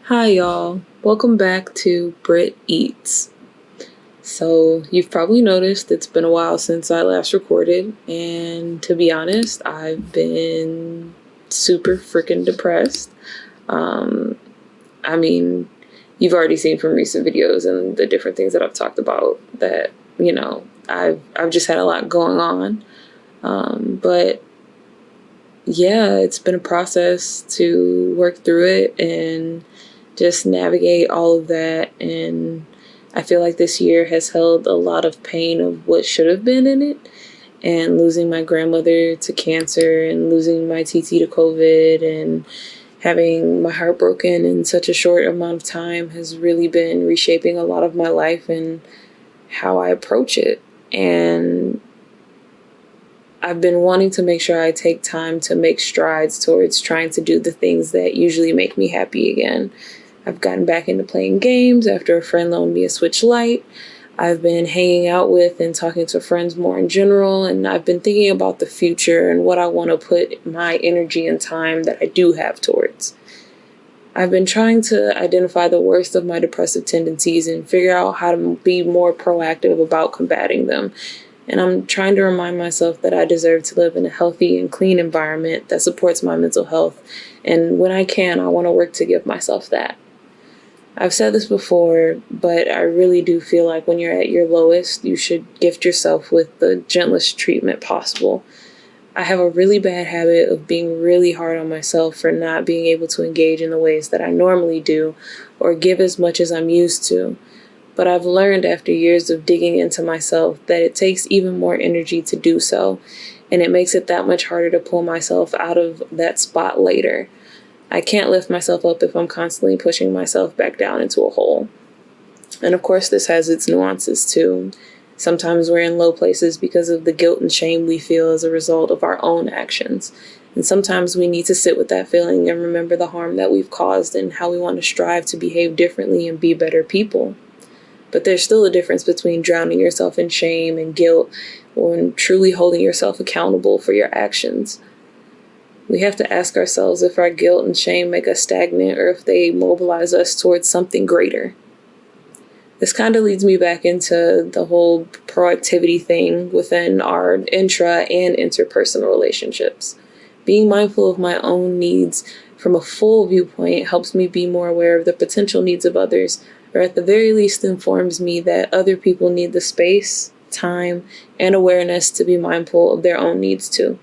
Hi, y'all. Welcome back to Brit Eats. So, you've probably noticed it's been a while since I last recorded, and to be honest, I've been super freaking depressed. I mean, you've already seen from recent videos and the different things that I've talked about that, I've just had a lot going on. But yeah, it's been a process to work through it and just navigate all of that. And I feel like this year has held a lot of pain of what should have been in it. And losing my grandmother to cancer and losing my TT to COVID and having my heart broken in such a short amount of time has really been reshaping a lot of my life and how I approach it. And I've been wanting to make sure I take time to make strides towards trying to do the things that usually make me happy again. I've gotten back into playing games after a friend loaned me a Switch Lite. I've been hanging out with and talking to friends more in general, and I've been thinking about the future and what I want to put my energy and time that I do have towards. I've been trying to identify the worst of my depressive tendencies and figure out how to be more proactive about combating them. And I'm trying to remind myself that I deserve to live in a healthy and clean environment that supports my mental health. And when I can, I want to work to give myself that. I've said this before, but I really do feel like when you're at your lowest, you should gift yourself with the gentlest treatment possible. I have a really bad habit of being really hard on myself for not being able to engage in the ways that I normally do or give as much as I'm used to. But I've learned after years of digging into myself that it takes even more energy to do so, and it makes it that much harder to pull myself out of that spot later. I can't lift myself up if I'm constantly pushing myself back down into a hole. And of course, this has its nuances too. Sometimes we're in low places because of the guilt and shame we feel as a result of our own actions. And sometimes we need to sit with that feeling and remember the harm that we've caused and how we want to strive to behave differently and be better people. But there's still a difference between drowning yourself in shame and guilt and truly holding yourself accountable for your actions. We have to ask ourselves if our guilt and shame make us stagnant or if they mobilize us towards something greater. This kind of leads me back into the whole proactivity thing within our intra and interpersonal relationships. Being mindful of my own needs from a full viewpoint helps me be more aware of the potential needs of others, or at the very least informs me that other people need the space, time, and awareness to be mindful of their own needs too.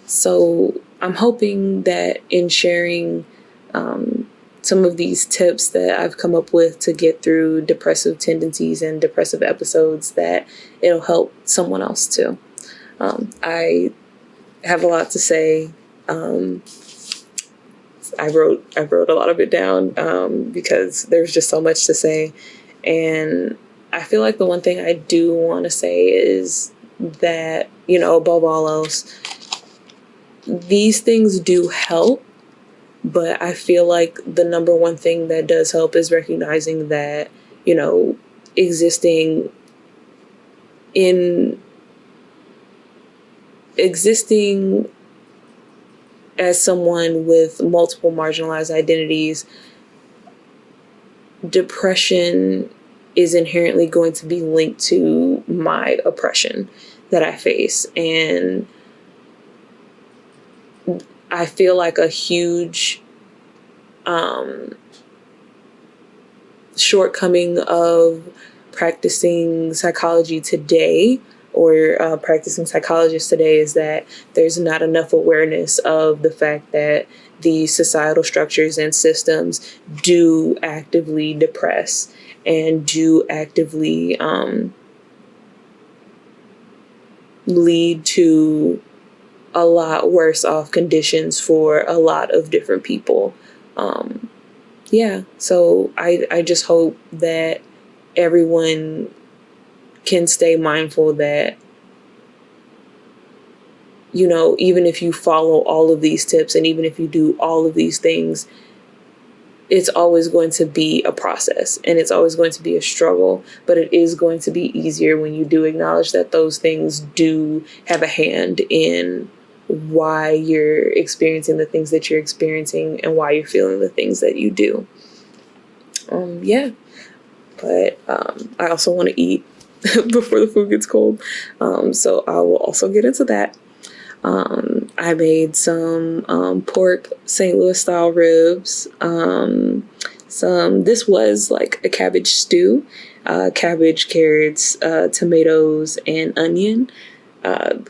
So I'm hoping that in sharing some of these tips that I've come up with to get through depressive tendencies and depressive episodes, that it'll help someone else too. I have a lot to say. I wrote a lot of it down because there's just so much to say. And I feel like the one thing I do want to say is that, above all else, these things do help, but I feel like the number one thing that does help is recognizing that, existing as someone with multiple marginalized identities, depression is inherently going to be linked to my oppression that I face. And I feel like a huge shortcoming of practicing psychology today or practicing psychologists today is that there's not enough awareness of the fact that these societal structures and systems do actively depress and do actively lead to a lot worse off conditions for a lot of different people. So I just hope that everyone can stay mindful that, even if you follow all of these tips and even if you do all of these things, it's always going to be a process and it's always going to be a struggle, but it is going to be easier when you do acknowledge that those things do have a hand in why you're experiencing the things that you're experiencing and why you're feeling the things that you do. Yeah. But I also want to eat before the food gets cold. So I will also get into that. I made some pork St. Louis style ribs. This was like a cabbage stew. Cabbage, carrots, tomatoes, and onion.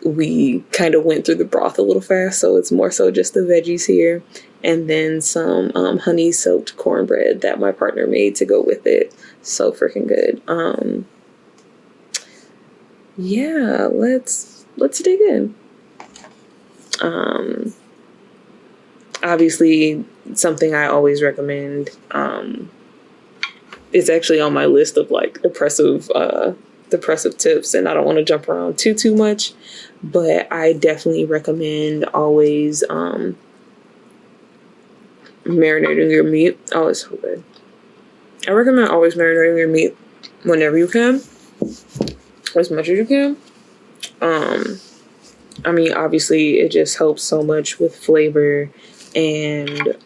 We kind of went through the broth a little fast, so it's more so just the veggies here. And then some honey soaked cornbread that my partner made to go with it. So freaking good. Yeah, let's dig in. Obviously, something I always recommend. It's actually on my list of like depressive tips, and I don't want to jump around too much, but I definitely recommend always marinating your meat. Oh, it's so good. I recommend always marinating your meat whenever you can, as much as you can. I mean, obviously, it just helps so much with flavor and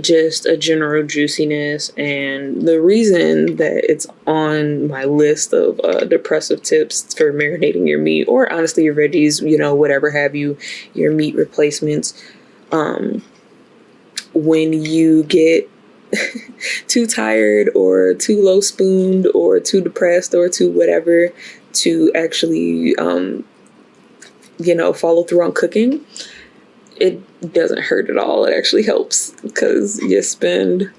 just a general juiciness. And the reason that it's on my list of depressive tips for marinating your meat, or honestly your veggies, whatever have you, your meat replacements, when you get too tired or too low spooned or too depressed or too whatever to actually follow through on cooking, it doesn't hurt at all. It actually helps because you spend,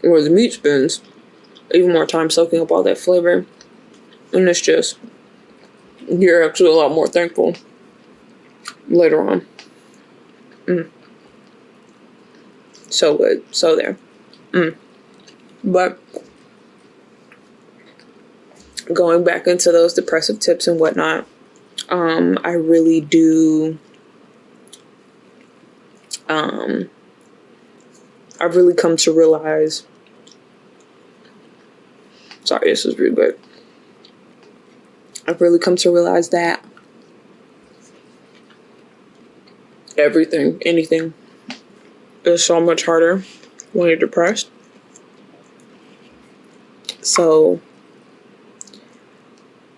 or the meat spends, even more time soaking up all that flavor, and it's just, you're actually a lot more thankful later on. So good. So there. But going back into those depressive tips and whatnot, I really do, I've really come to realize, sorry, this is really good. I've really come to realize that anything is so much harder when you're depressed. So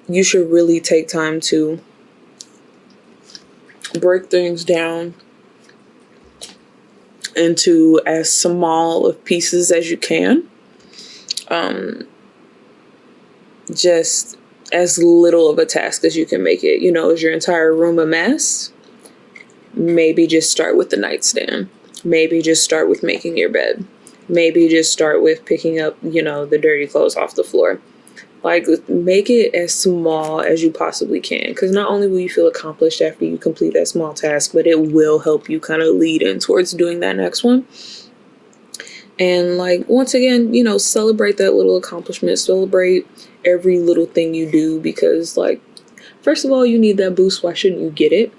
you should really take time to break things down into as small of pieces as you can. Just as little of a task as you can make it. Is your entire room a mess? Maybe just start with the nightstand. Maybe just start with making your bed. Maybe just start with picking up, the dirty clothes off the floor. Like, make it as small as you possibly can, because not only will you feel accomplished after you complete that small task, but it will help you kind of lead in towards doing that next one. And once again, celebrate that little accomplishment, celebrate every little thing you do, because first of all, you need that boost. Why shouldn't you get it?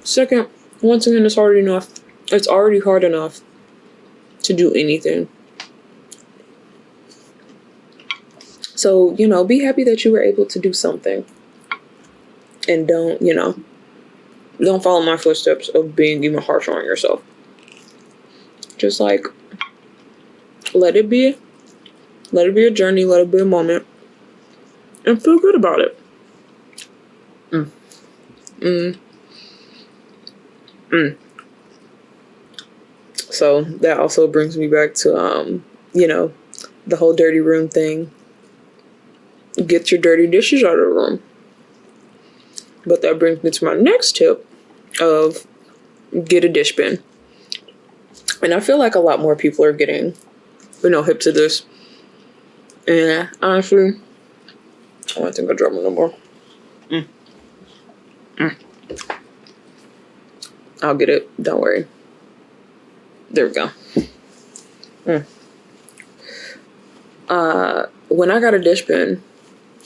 Second, once again, it's already hard enough to do anything. So, be happy that you were able to do something. And don't follow my footsteps of being even harsher on yourself. Just let it be a journey, let it be a moment, and feel good about it. So that also brings me back to, the whole dirty room thing. Get your dirty dishes out of the room. But that brings me to my next tip of get a dish bin. And I feel like a lot more people are getting, hip to this. And honestly, I don't think I'll drop it no more. I'll get it. Don't worry. There we go. When I got a dish bin,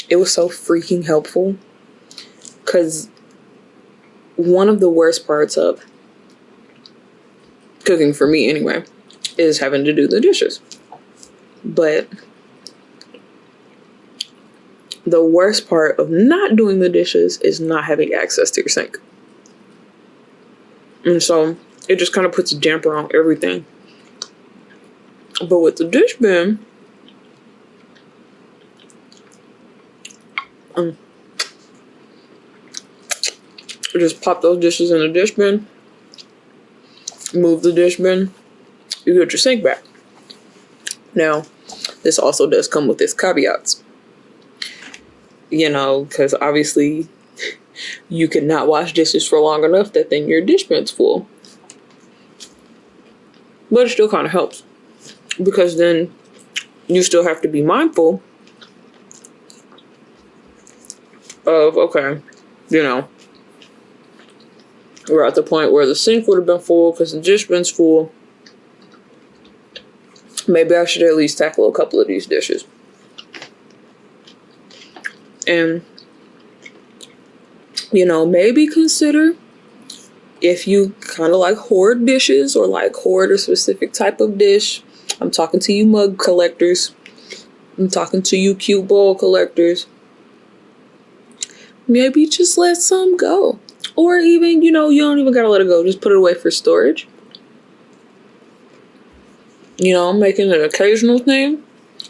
it was so freaking helpful. Because one of the worst parts of cooking, for me anyway, is having to do the dishes. But the worst part of not doing the dishes is not having access to your sink. And so it just kind of puts a damper on everything. But with the dish bin, just pop those dishes in the dish bin, move the dish bin, you get your sink back. Now, this also does come with its caveats. You know, because obviously you cannot wash dishes for long enough that then your dish bin's full. But it still kind of helps, because then you still have to be mindful of, okay, you know, we're at the point where the sink would have been full because the dish bin's full. Maybe I should at least tackle a couple of these dishes. And, you know, maybe consider, if you kind of like hoard dishes or like hoard a specific type of dish. I'm talking to you mug collectors. I'm talking to you cute bowl collectors. Maybe just let some go. Or even, you know, you don't even gotta let it go. Just put it away for storage. You know, making an occasional thing.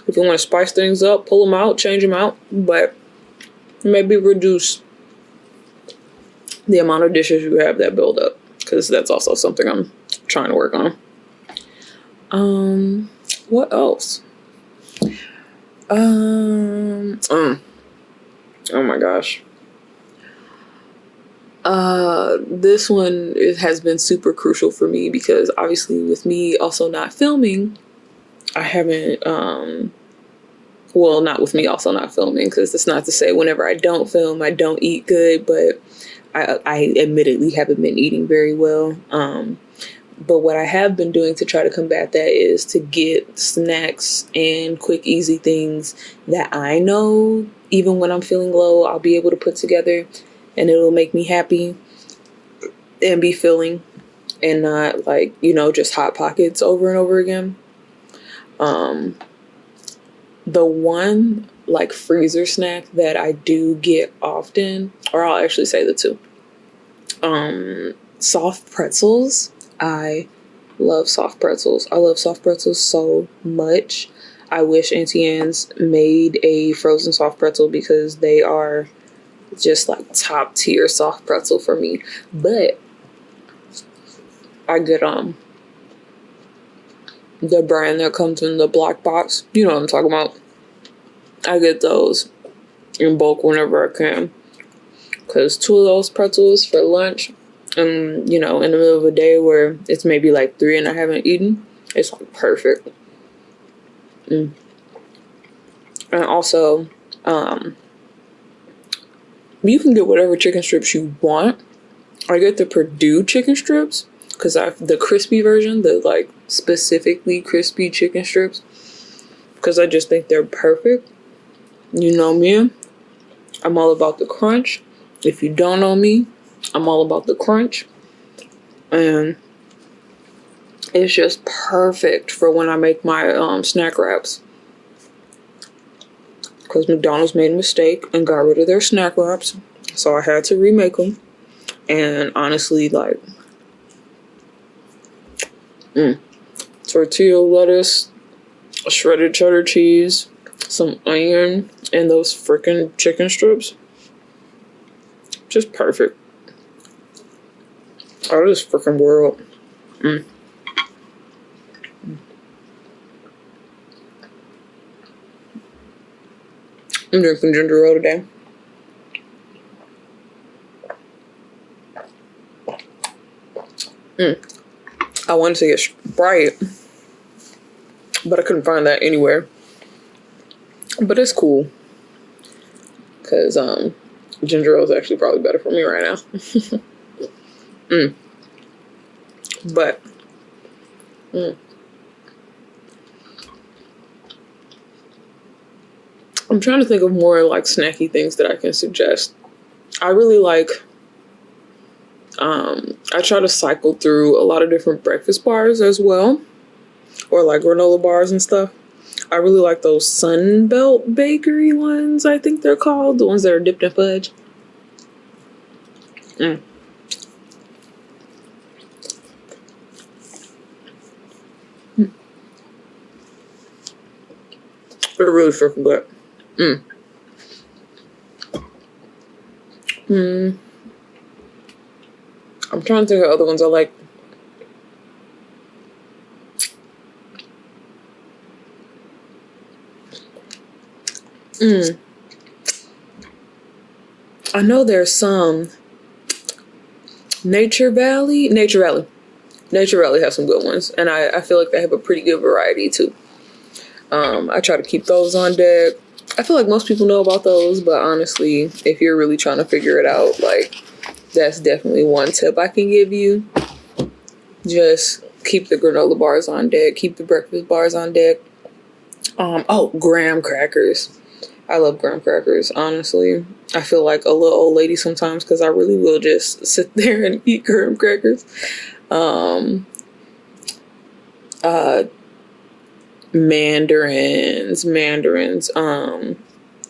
If you want to spice things up, pull them out, change them out. But maybe reduce the amount of dishes you have that build up. Because that's also something I'm trying to work on. What else? Oh my gosh. This one, it has been super crucial for me because obviously with me also not filming, I haven't, well, not with me also not filming, because it's not to say whenever I don't film, I don't eat good, but I admittedly haven't been eating very well. But what I have been doing to try to combat that is to get snacks and quick, easy things that I know, even when I'm feeling low, I'll be able to put together and it'll make me happy and be filling, and not like, you know, just Hot Pockets over and over again. The one like freezer snack that I do get often, or I'll actually say the two, soft pretzels. I love soft pretzels. I love soft pretzels so much. I wish Auntie Anne's made a frozen soft pretzel because they are just like top tier soft pretzel for me. But I get the brand that comes in the black box. You know what I'm talking about. I get those in bulk whenever I can. Because 2 of those pretzels for lunch, and you know, in the middle of a day where it's maybe like 3 and I haven't eaten, it's like perfect. And also, you can get whatever chicken strips you want. I get the Purdue chicken strips because the crispy version, the like specifically crispy chicken strips, because I just think they're perfect. You know me, I'm all about the crunch. If you don't know me, I'm all about the crunch. And it's just perfect for when I make my snack wraps. Because McDonald's made a mistake and got rid of their snack wraps. So I had to remake them. And honestly, like, tortilla lettuce, shredded cheddar cheese, some onion, and those freaking chicken strips. Just perfect. Out of this freaking world. I'm drinking ginger ale today. I wanted to get Sprite, but I couldn't find that anywhere. But it's cool. Because ginger ale is actually probably better for me right now. But I'm trying to think of more like snacky things that I can suggest. I really like, I try to cycle through a lot of different breakfast bars as well, or like granola bars and stuff. I really like those Sunbelt Bakery ones, I think they're called, the ones that are dipped in fudge. They're really freaking good. I'm trying to think of other ones I like. I know there's some. Nature Valley has some good ones, and I feel like they have a pretty good variety too. I try to keep those on deck. I feel like most people know about those, but honestly, if you're really trying to figure it out, like, that's definitely one tip I can give you. Just keep the granola bars on deck, keep the breakfast bars on deck. Graham crackers. I love graham crackers, honestly. I feel like a little old lady sometimes because I really will just sit there and eat graham crackers. Mandarins.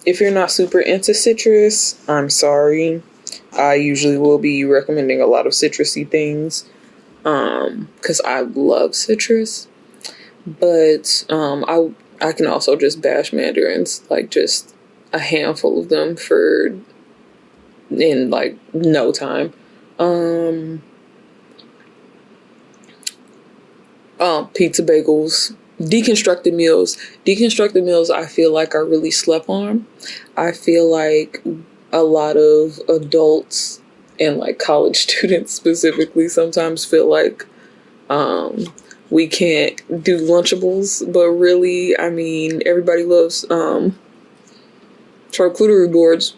If you're not super into citrus, I'm sorry. I usually will be recommending a lot of citrusy things because I love citrus. But I can also just bash mandarins, like just a handful of them in like no time. Pizza bagels, deconstructed meals I feel like are really slept on. I feel like a lot of adults and like college students specifically sometimes feel like we can't do Lunchables, but really, I mean, everybody loves charcuterie boards,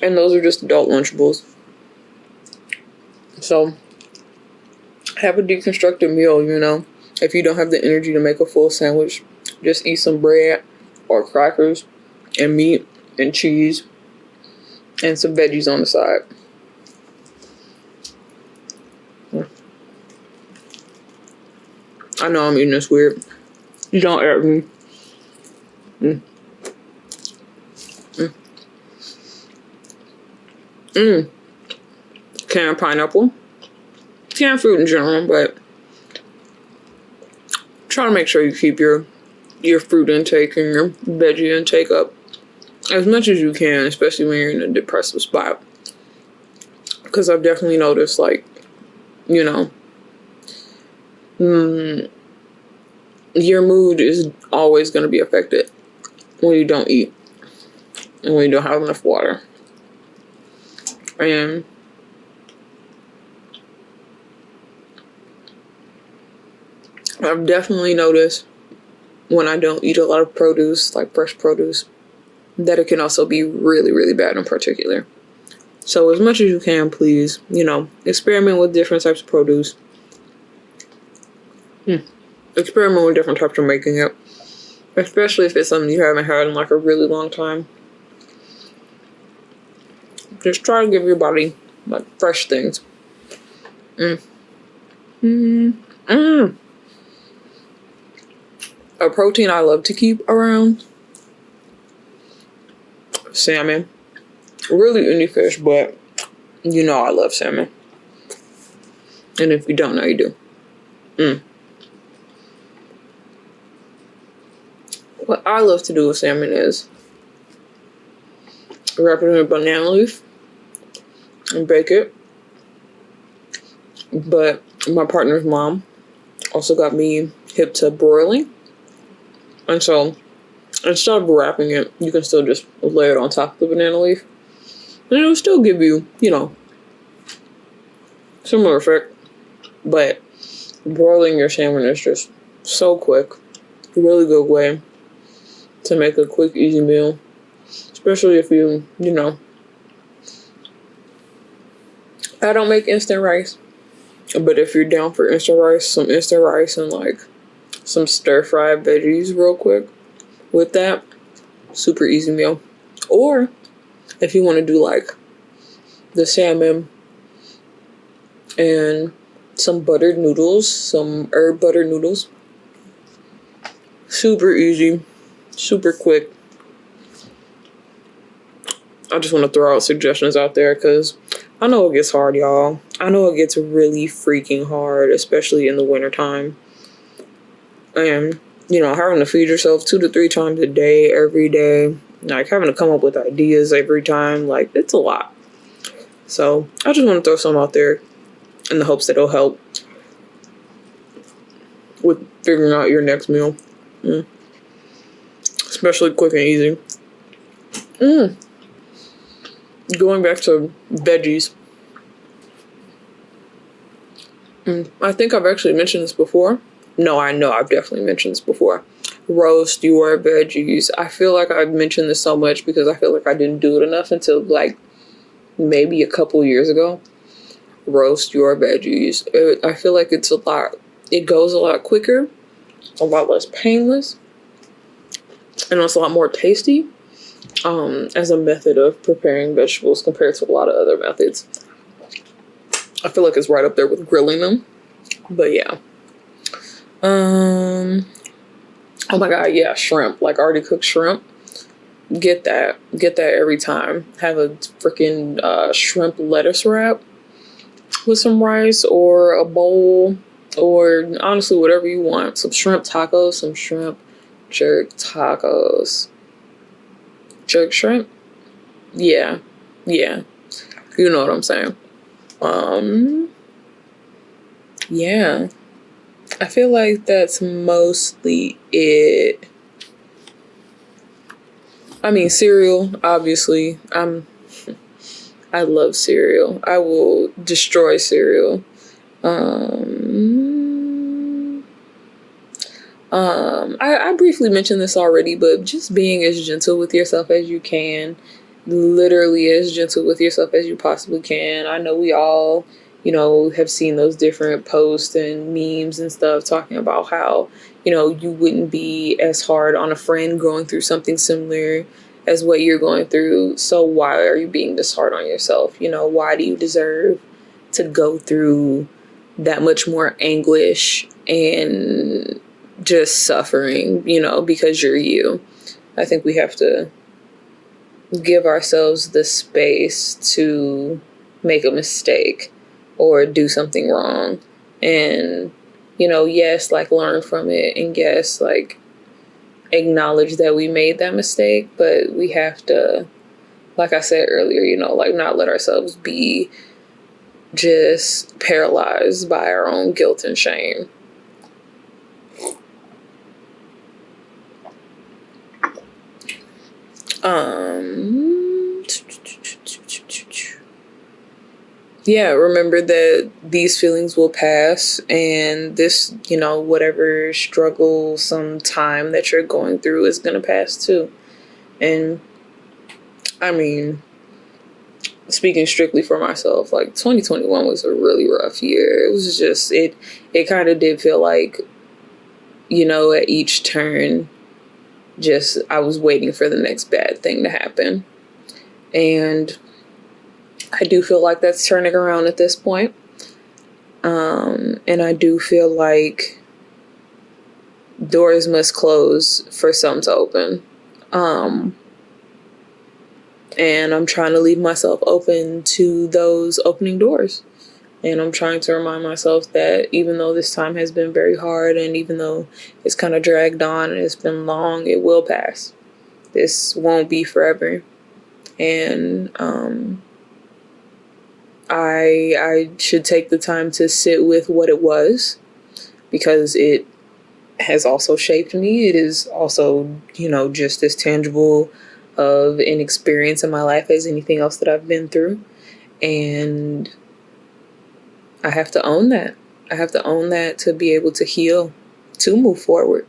and those are just adult Lunchables. So have a deconstructed meal, you know. If you don't have the energy to make a full sandwich, just eat some bread or crackers and meat and cheese and some veggies on the side. I know I'm eating this weird. You don't at me. Canned pineapple. Canned fruit in general, but try to make sure you keep your fruit intake and your veggie intake up as much as you can, especially when you're in a depressive spot. Because I've definitely noticed, like, you know, your mood is always going to be affected when you don't eat and when you don't have enough water. And I've definitely noticed when I don't eat a lot of produce, like fresh produce, that it can also be really, really bad in particular. So as much as you can, please, you know, experiment with different types of produce. Experiment with different types of making it. Especially if it's something you haven't had in like a really long time. Just try to give your body like fresh things. A protein I love to keep around. Salmon. Really any fish, but you know I love salmon. And if you don't know, you do. What I love to do with salmon is wrap it in a banana leaf and bake it. But my partner's mom also got me hip to broiling. And so instead of wrapping it, you can still just lay it on top of the banana leaf. And it'll still give you, you know, similar effect. But broiling your salmon is just so quick. A really good way to make a quick, easy meal. Especially if you know. I don't make instant rice. But if you're down for instant rice, some instant rice and like some stir-fried veggies real quick with that, super easy meal. Or if you want to do like the salmon and some buttered noodles, some herb buttered noodles, super easy, super quick. I just want to throw out suggestions out there because I know it gets hard, y'all. I know it gets really freaking hard, especially in the wintertime. And having to feed yourself 2 to 3 times a day, every day, like having to come up with ideas every time, like it's a lot. So I just want to throw some out there in the hopes that it'll help with figuring out your next meal. Especially quick and easy. Going back to veggies. I think I've actually mentioned this before. No, I know I've definitely mentioned this before. Roast your veggies. I feel like I've mentioned this so much because I feel like I didn't do it enough until like maybe a couple years ago. Roast your veggies. I feel like it goes a lot quicker, a lot less painless, and it's a lot more tasty as a method of preparing vegetables compared to a lot of other methods. I feel like it's right up there with grilling them. But yeah. Oh my god, yeah, shrimp. Like already cooked shrimp. Get that every time. Have a freaking shrimp lettuce wrap with some rice or a bowl, or honestly whatever you want. Some shrimp tacos, some shrimp jerk tacos. Jerk shrimp? Yeah. You know what I'm saying. Yeah. I feel like that's mostly it. I mean, cereal, obviously. I love cereal. I will destroy cereal. I briefly mentioned this already, but just being as gentle with yourself as you can. Literally as gentle with yourself as you possibly can. I know we all, have seen those different posts and memes and stuff talking about how, you wouldn't be as hard on a friend going through something similar as what you're going through. So why are you being this hard on yourself? Why do you deserve to go through that much more anguish and just suffering, because you're you? I think we have to give ourselves the space to make a mistake or do something wrong, and yes, like learn from it, and yes, like acknowledge that we made that mistake, but we have to, like I said earlier, like not let ourselves be just paralyzed by our own guilt and shame. Yeah, remember that these feelings will pass, and this, whatever struggle, some time that you're going through is going to pass too. And I mean, speaking strictly for myself, like 2021 was a really rough year. It was just, it kind of did feel like, at each turn, just I was waiting for the next bad thing to happen. And I do feel like that's turning around at this point. And I do feel like doors must close for some to open. And I'm trying to leave myself open to those opening doors. And I'm trying to remind myself that even though this time has been very hard, and even though it's kind of dragged on and it's been long, it will pass. This won't be forever. And I should take the time to sit with what it was, because it has also shaped me. It is also, just as tangible of an experience in my life as anything else that I've been through. And I have to own that. I have to own that to be able to heal, to move forward.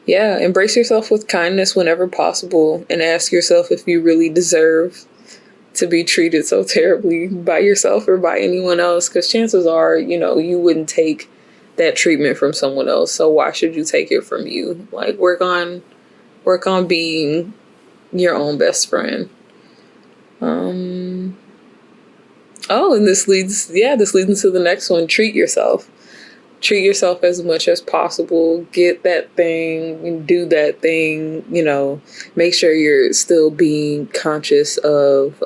Yeah, embrace yourself with kindness whenever possible, and ask yourself if you really deserve to be treated so terribly by yourself or by anyone else, because chances are, you wouldn't take that treatment from someone else, so why should you take it from you? Like, work on being your own best friend. And this leads into the next one. Treat yourself as much as possible. Get that thing, do that thing, make sure you're still being conscious of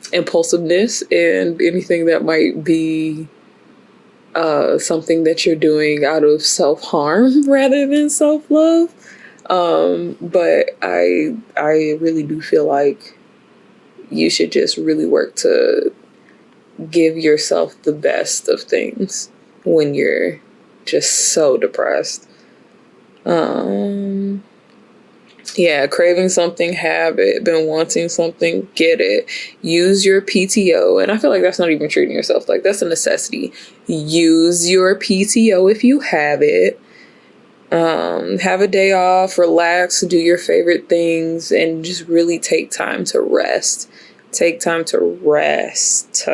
impulsiveness and anything that might be something that you're doing out of self-harm rather than self-love. But I really do feel like you should just really work to give yourself the best of things when you're just so depressed. Yeah, craving something, have it. Been wanting something, get it. Use your PTO. And I feel like that's not even treating yourself like that's a necessity. Use your PTO if you have it. Have a day off, relax, do your favorite things, and just really take time to rest. Take time to rest.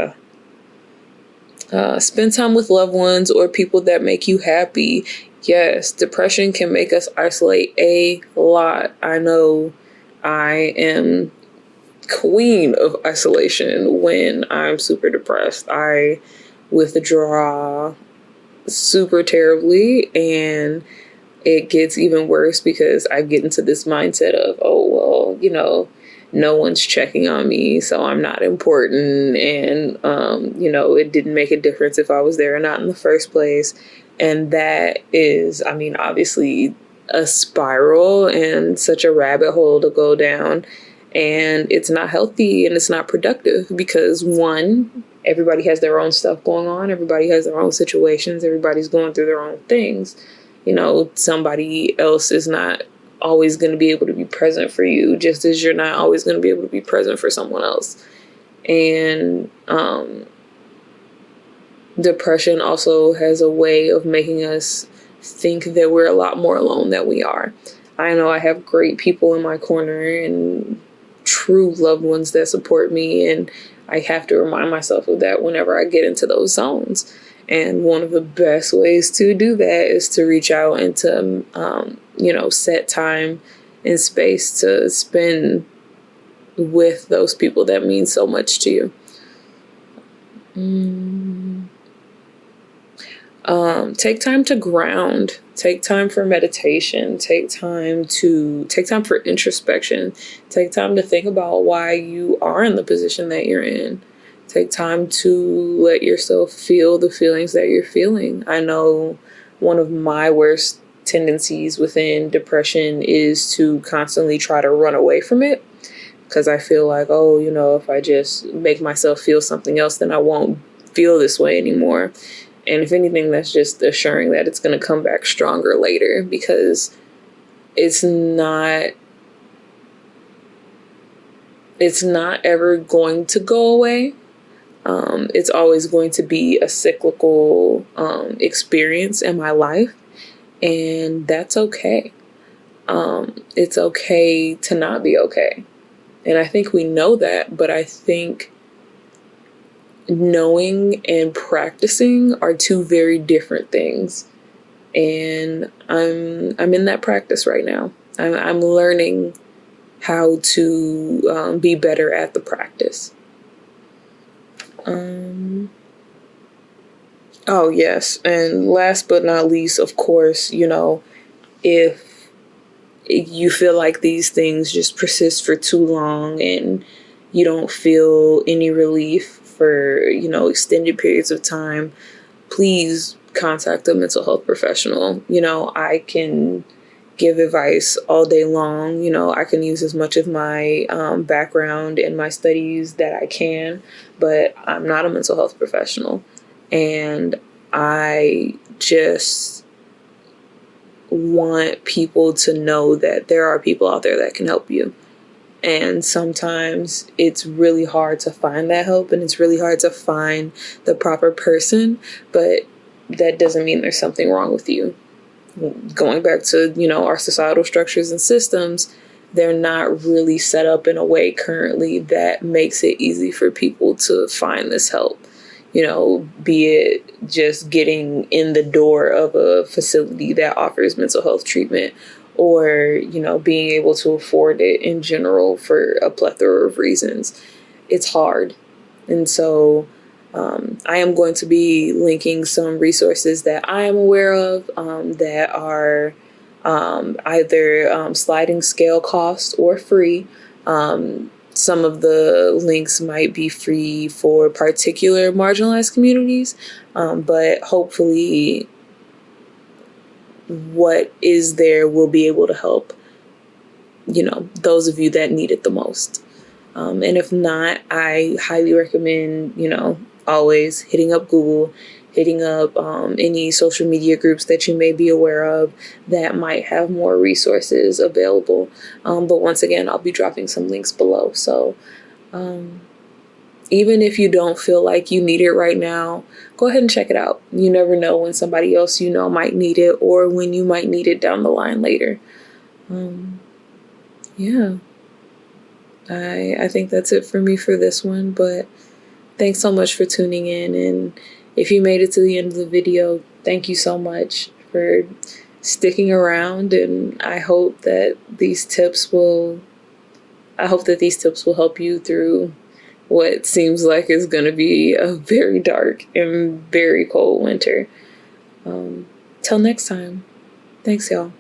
Spend time with loved ones or people that make you happy. Yes, depression can make us isolate a lot. I know I am queen of isolation when I'm super depressed. I withdraw super terribly, and it gets even worse because I get into this mindset of, oh, well, no one's checking on me, so I'm not important. And, it didn't make a difference if I was there or not in the first place. And that is, obviously a spiral and such a rabbit hole to go down. And it's not healthy and it's not productive because, one, everybody has their own stuff going on. Everybody has their own situations. Everybody's going through their own things. Somebody else is not always going to be able to be present for you, just as you're not always going to be able to be present for someone else. And depression also has a way of making us think that we're a lot more alone than we are. I know I have great people in my corner and true loved ones that support me, and I have to remind myself of that whenever I get into those zones. And one of the best ways to do that is to reach out and to, set time and space to spend with those people that mean so much to you. Take time to ground, take time for meditation, take time for introspection, take time to think about why you are in the position that you're in. Take time to let yourself feel the feelings that you're feeling. I know one of my worst tendencies within depression is to constantly try to run away from it because I feel like, if I just make myself feel something else, then I won't feel this way anymore. And if anything, that's just assuring that it's going to come back stronger later because it's not ever going to go away. It's always going to be a cyclical experience in my life, and that's okay. It's okay to not be okay. And I think we know that, but I think knowing and practicing are two very different things. And I'm in that practice right now. I'm learning how to be better at the practice. Oh, yes. And last but not least, of course, if you feel like these things just persist for too long and you don't feel any relief for, extended periods of time, please contact a mental health professional. I can give advice all day long. I can use as much of my background and my studies that I can, but I'm not a mental health professional. And I just want people to know that there are people out there that can help you. And sometimes it's really hard to find that help and it's really hard to find the proper person, but that doesn't mean there's something wrong with you. Going back to, our societal structures and systems, they're not really set up in a way currently that makes it easy for people to find this help. Be it just getting in the door of a facility that offers mental health treatment or, being able to afford it in general for a plethora of reasons. It's hard. And so I am going to be linking some resources that I am aware of that are either sliding scale cost or free. some of the links might be free for particular marginalized communities, but hopefully what is there will be able to help, those of you that need it the most. And if not, I highly recommend, always hitting up Google, hitting up any social media groups that you may be aware of that might have more resources available. But once again, I'll be dropping some links below. So even if you don't feel like you need it right now, go ahead and check it out. You never know when somebody else might need it, or when you might need it down the line later. Yeah. I think that's it for me for this one, but thanks so much for tuning in. And if you made it to the end of the video, thank you so much for sticking around. And I hope that these tips will help you through what seems like is going to be a very dark and very cold winter. Till next time. Thanks, y'all.